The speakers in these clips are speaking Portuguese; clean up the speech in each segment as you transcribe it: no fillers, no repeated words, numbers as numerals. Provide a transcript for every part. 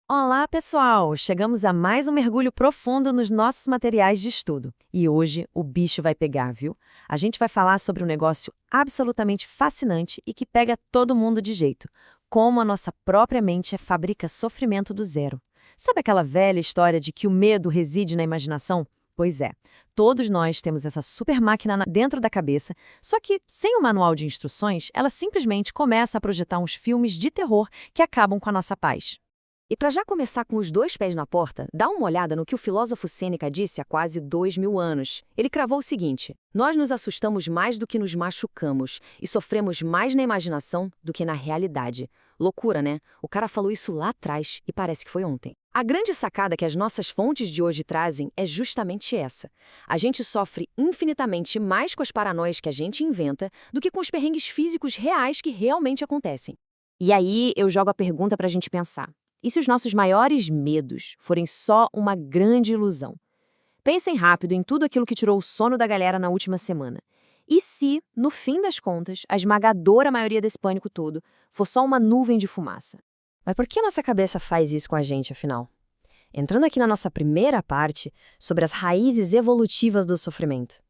Olá, pessoal! Chegamos a mais um mergulho profundo nos nossos materiais de estudo. E hoje o bicho vai pegar, viu? A gente vai falar sobre um negócio absolutamente fascinante e que pega todo mundo de jeito. Como a nossa própria mente fabrica sofrimento do zero. Sabe aquela velha história de que o medo reside na imaginação? Pois é, todos nós temos essa super máquina dentro da cabeça, só que, sem o manual de instruções, ela simplesmente começa a projetar uns filmes de terror que acabam com a nossa paz. E para já começar com os dois pés na porta, dá uma olhada no que o filósofo Sêneca disse há quase 2000 anos. Ele cravou o seguinte: nós nos assustamos mais do que nos machucamos e sofremos mais na imaginação do que na realidade. Loucura, né? O cara falou isso lá atrás e parece que foi ontem. A grande sacada que as nossas fontes de hoje trazem é justamente essa. A gente sofre infinitamente mais com as paranoias que a gente inventa do que com os perrengues físicos reais que realmente acontecem. E aí eu jogo a pergunta para a gente pensar. E se os nossos maiores medos forem só uma grande ilusão? Pensem rápido em tudo aquilo que tirou o sono da galera na última semana. E se, no fim das contas, a esmagadora maioria desse pânico todo for só uma nuvem de fumaça? Mas por que a nossa cabeça faz isso com a gente, afinal? Entrando aqui na nossa primeira parte sobre as raízes evolutivas do sofrimento.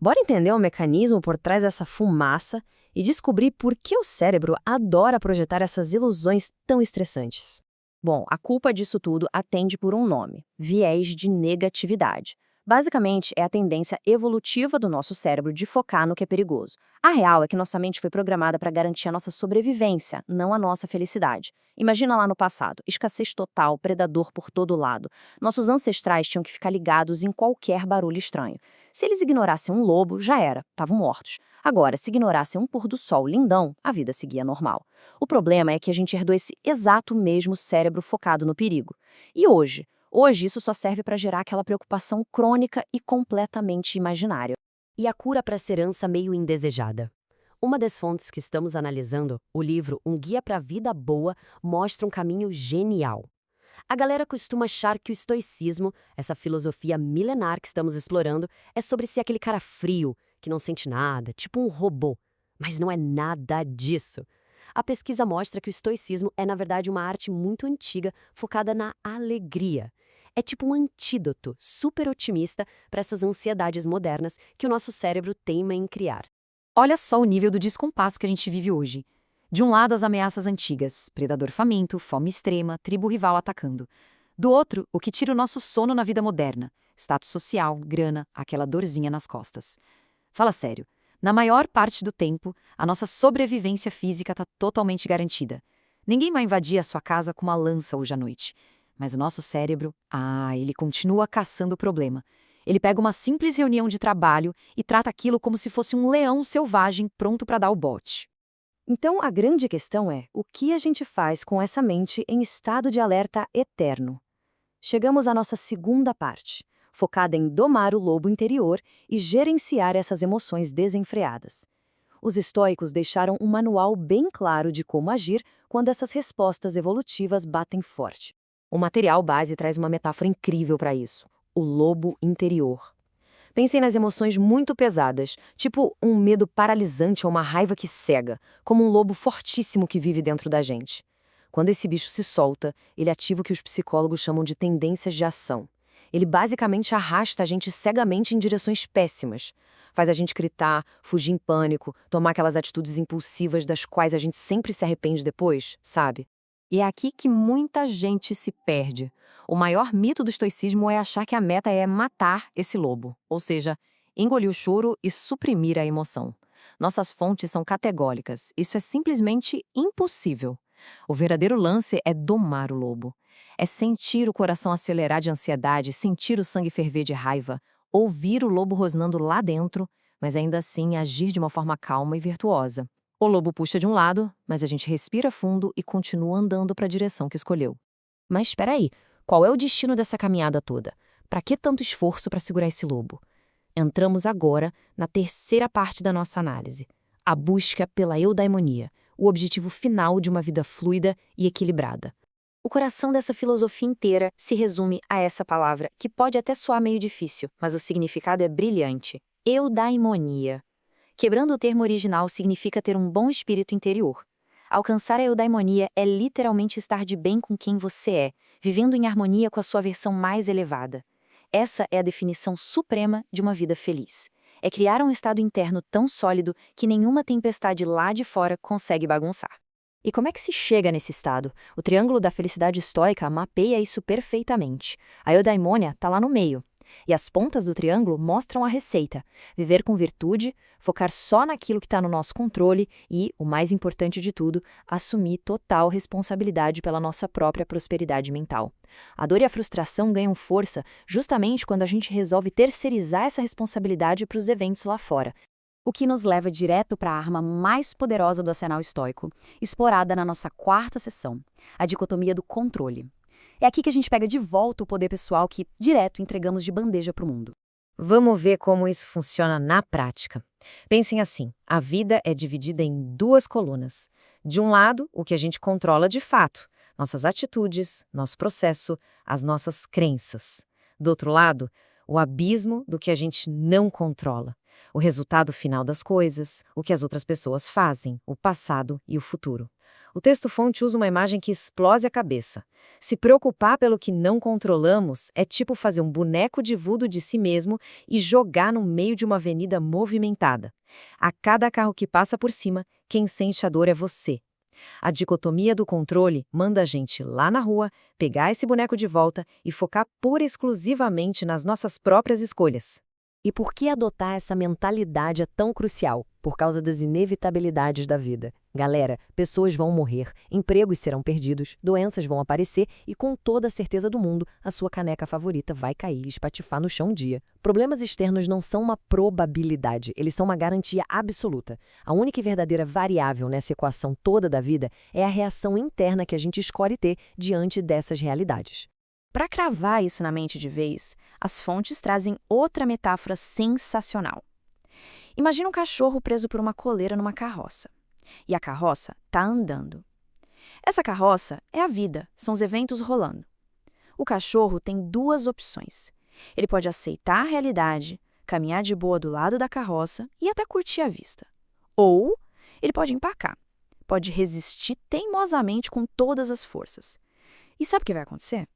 Bora entender o mecanismo por trás dessa fumaça e descobrir por que o cérebro adora projetar essas ilusões tão estressantes. Bom, a culpa disso tudo atende por um nome: viés de negatividade. Basicamente, é a tendência evolutiva do nosso cérebro de focar no que é perigoso. A real é que nossa mente foi programada para garantir a nossa sobrevivência, não a nossa felicidade. Imagina lá no passado, escassez total, predador por todo lado. Nossos ancestrais tinham que ficar ligados em qualquer barulho estranho. Se eles ignorassem um lobo, já era, estavam mortos. Agora, se ignorassem um pôr do sol lindão, a vida seguia normal. O problema é que a gente herdou esse exato mesmo cérebro focado no perigo. E hoje? Hoje isso só serve para gerar aquela preocupação crônica e completamente imaginária. E a cura para essa herança meio indesejada? Uma das fontes que estamos analisando, o livro Um Guia para a Vida Boa, mostra um caminho genial. A galera costuma achar que o estoicismo, essa filosofia milenar que estamos explorando, é sobre ser aquele cara frio, que não sente nada, tipo um robô. Mas não é nada disso. A pesquisa mostra que o estoicismo é, na verdade, uma arte muito antiga focada na alegria. É tipo um antídoto super otimista para essas ansiedades modernas que o nosso cérebro teima em criar. Olha só o nível do descompasso que a gente vive hoje. De um lado, as ameaças antigas, predador faminto, fome extrema, tribo rival atacando. Do outro, o que tira o nosso sono na vida moderna, status social, grana, aquela dorzinha nas costas. Fala sério, na maior parte do tempo, a nossa sobrevivência física está totalmente garantida. Ninguém vai invadir a sua casa com uma lança hoje à noite. Mas o nosso cérebro, ele continua caçando o problema. Ele pega uma simples reunião de trabalho e trata aquilo como se fosse um leão selvagem pronto para dar o bote. Então, a grande questão é, o que a gente faz com essa mente em estado de alerta eterno? Chegamos à nossa segunda parte, focada em domar o lobo interior e gerenciar essas emoções desenfreadas. Os estoicos deixaram um manual bem claro de como agir quando essas respostas evolutivas batem forte. O material base traz uma metáfora incrível para isso: o lobo interior. Pensem nas emoções muito pesadas, tipo um medo paralisante ou uma raiva que cega, como um lobo fortíssimo que vive dentro da gente. Quando esse bicho se solta, ele ativa o que os psicólogos chamam de tendências de ação. Ele basicamente arrasta a gente cegamente em direções péssimas. Faz a gente gritar, fugir em pânico, tomar aquelas atitudes impulsivas das quais a gente sempre se arrepende depois, sabe? E é aqui que muita gente se perde. O maior mito do estoicismo é achar que a meta é matar esse lobo, ou seja, engolir o choro e suprimir a emoção. Nossas fontes são categóricas, isso é simplesmente impossível. O verdadeiro lance é domar o lobo. É sentir o coração acelerar de ansiedade, sentir o sangue ferver de raiva, ouvir o lobo rosnando lá dentro, mas ainda assim agir de uma forma calma e virtuosa. O lobo puxa de um lado, mas a gente respira fundo e continua andando para a direção que escolheu. Mas espera aí, qual é o destino dessa caminhada toda? Para que tanto esforço para segurar esse lobo? Entramos agora na terceira parte da nossa análise, a busca pela eudaimonia, o objetivo final de uma vida fluida e equilibrada. O coração dessa filosofia inteira se resume a essa palavra, que pode até soar meio difícil, mas o significado é brilhante: eudaimonia. Quebrando o termo original, significa ter um bom espírito interior. Alcançar a eudaimonia é literalmente estar de bem com quem você é, vivendo em harmonia com a sua versão mais elevada. Essa é a definição suprema de uma vida feliz. É criar um estado interno tão sólido que nenhuma tempestade lá de fora consegue bagunçar. E como é que se chega nesse estado? O triângulo da felicidade estoica mapeia isso perfeitamente. A eudaimonia está lá no meio. E as pontas do triângulo mostram a receita: viver com virtude, focar só naquilo que está no nosso controle e, o mais importante de tudo, assumir total responsabilidade pela nossa própria prosperidade mental. A dor e a frustração ganham força justamente quando a gente resolve terceirizar essa responsabilidade para os eventos lá fora. O que nos leva direto para a arma mais poderosa do arsenal estoico, explorada na nossa quarta sessão, a dicotomia do controle. É aqui que a gente pega de volta o poder pessoal que, direto, entregamos de bandeja para o mundo. Vamos ver como isso funciona na prática. Pensem assim, a vida é dividida em duas colunas. De um lado, o que a gente controla de fato, nossas atitudes, nosso processo, as nossas crenças. Do outro lado, o abismo do que a gente não controla, o resultado final das coisas, o que as outras pessoas fazem, o passado e o futuro. O texto-fonte usa uma imagem que explode a cabeça. Se preocupar pelo que não controlamos é tipo fazer um boneco de voodoo de si mesmo e jogar no meio de uma avenida movimentada. A cada carro que passa por cima, quem sente a dor é você. A dicotomia do controle manda a gente lá na rua, pegar esse boneco de volta e focar pura e exclusivamente nas nossas próprias escolhas. E por que adotar essa mentalidade é tão crucial? Por causa das inevitabilidades da vida. Galera, pessoas vão morrer, empregos serão perdidos, doenças vão aparecer e, com toda a certeza do mundo, a sua caneca favorita vai cair e espatifar no chão um dia. Problemas externos não são uma probabilidade, eles são uma garantia absoluta. A única e verdadeira variável nessa equação toda da vida é a reação interna que a gente escolhe ter diante dessas realidades. Para cravar isso na mente de vez, as fontes trazem outra metáfora sensacional. Imagina um cachorro preso por uma coleira numa carroça. E a carroça está andando. Essa carroça é a vida, são os eventos rolando. O cachorro tem duas opções. Ele pode aceitar a realidade, caminhar de boa do lado da carroça e até curtir a vista. Ou ele pode empacar, pode resistir teimosamente com todas as forças. E sabe o que vai acontecer?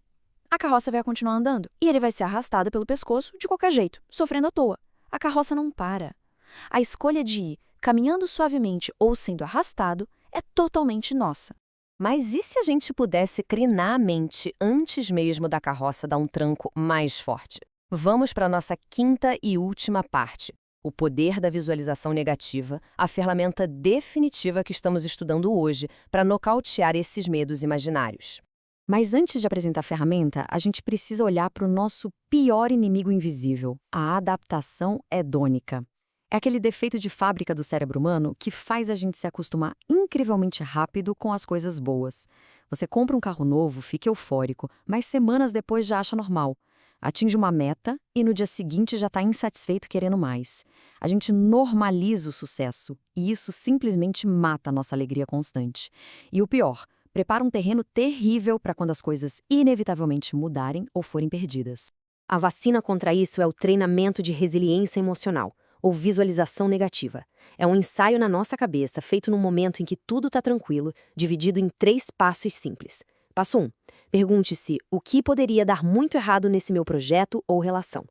A carroça vai continuar andando e ele vai ser arrastado pelo pescoço de qualquer jeito, sofrendo à toa. A carroça não para. A escolha de ir caminhando suavemente ou sendo arrastado é totalmente nossa. Mas e se a gente pudesse crinar a mente antes mesmo da carroça dar um tranco mais forte? Vamos para a nossa quinta e última parte. O poder da visualização negativa, a ferramenta definitiva que estamos estudando hoje para nocautear esses medos imaginários. Mas antes de apresentar a ferramenta, a gente precisa olhar para o nosso pior inimigo invisível, a adaptação hedônica. É aquele defeito de fábrica do cérebro humano que faz a gente se acostumar incrivelmente rápido com as coisas boas. Você compra um carro novo, fica eufórico, mas semanas depois já acha normal. Atinge uma meta e no dia seguinte já está insatisfeito querendo mais. A gente normaliza o sucesso e isso simplesmente mata a nossa alegria constante. E o pior, prepara um terreno terrível para quando as coisas inevitavelmente mudarem ou forem perdidas. A vacina contra isso é o treinamento de resiliência emocional, ou visualização negativa. É um ensaio na nossa cabeça, feito num momento em que tudo está tranquilo, dividido em 3 passos simples. Passo 1. Pergunte-se o que poderia dar muito errado nesse meu projeto ou relação.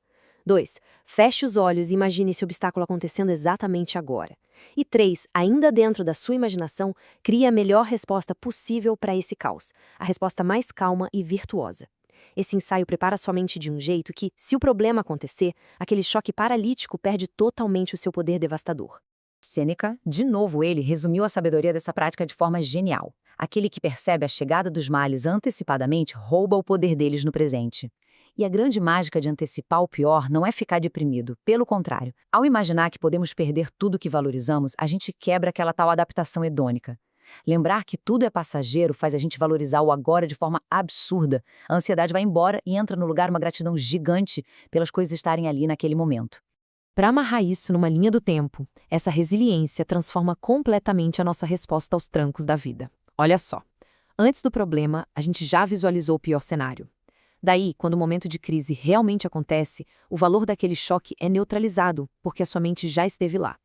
2. Feche os olhos e imagine esse obstáculo acontecendo exatamente agora. E 3. Ainda dentro da sua imaginação, crie a melhor resposta possível para esse caos, a resposta mais calma e virtuosa. Esse ensaio prepara sua mente de um jeito que, se o problema acontecer, aquele choque paralítico perde totalmente o seu poder devastador. Sêneca, de novo ele, resumiu a sabedoria dessa prática de forma genial. Aquele que percebe a chegada dos males antecipadamente rouba o poder deles no presente. E a grande mágica de antecipar o pior não é ficar deprimido, pelo contrário. Ao imaginar que podemos perder tudo que valorizamos, a gente quebra aquela tal adaptação hedônica. Lembrar que tudo é passageiro faz a gente valorizar o agora de forma absurda. A ansiedade vai embora e entra no lugar uma gratidão gigante pelas coisas estarem ali naquele momento. Para amarrar isso numa linha do tempo, essa resiliência transforma completamente a nossa resposta aos trancos da vida. Olha só, antes do problema, a gente já visualizou o pior cenário. Daí, quando o momento de crise realmente acontece, o valor daquele choque é neutralizado, porque a sua mente já esteve lá.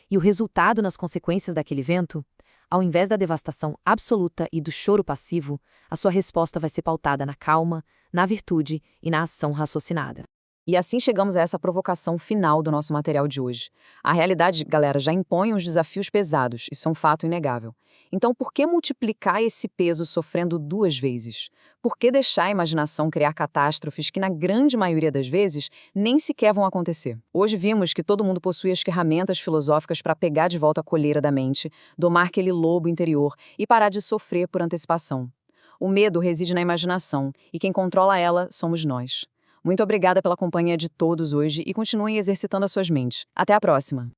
E o resultado nas consequências daquele evento? Ao invés da devastação absoluta e do choro passivo, a sua resposta vai ser pautada na calma, na virtude e na ação raciocinada. E assim chegamos a essa provocação final do nosso material de hoje. A realidade, galera, já impõe uns desafios pesados, isso é um fato inegável. Então, por que multiplicar esse peso sofrendo 2 vezes? Por que deixar a imaginação criar catástrofes que, na grande maioria das vezes, nem sequer vão acontecer? Hoje vimos que todo mundo possui as ferramentas filosóficas para pegar de volta a coleira da mente, domar aquele lobo interior e parar de sofrer por antecipação. O medo reside na imaginação, e quem controla ela somos nós. Muito obrigada pela companhia de todos hoje e continuem exercitando as suas mentes. Até a próxima!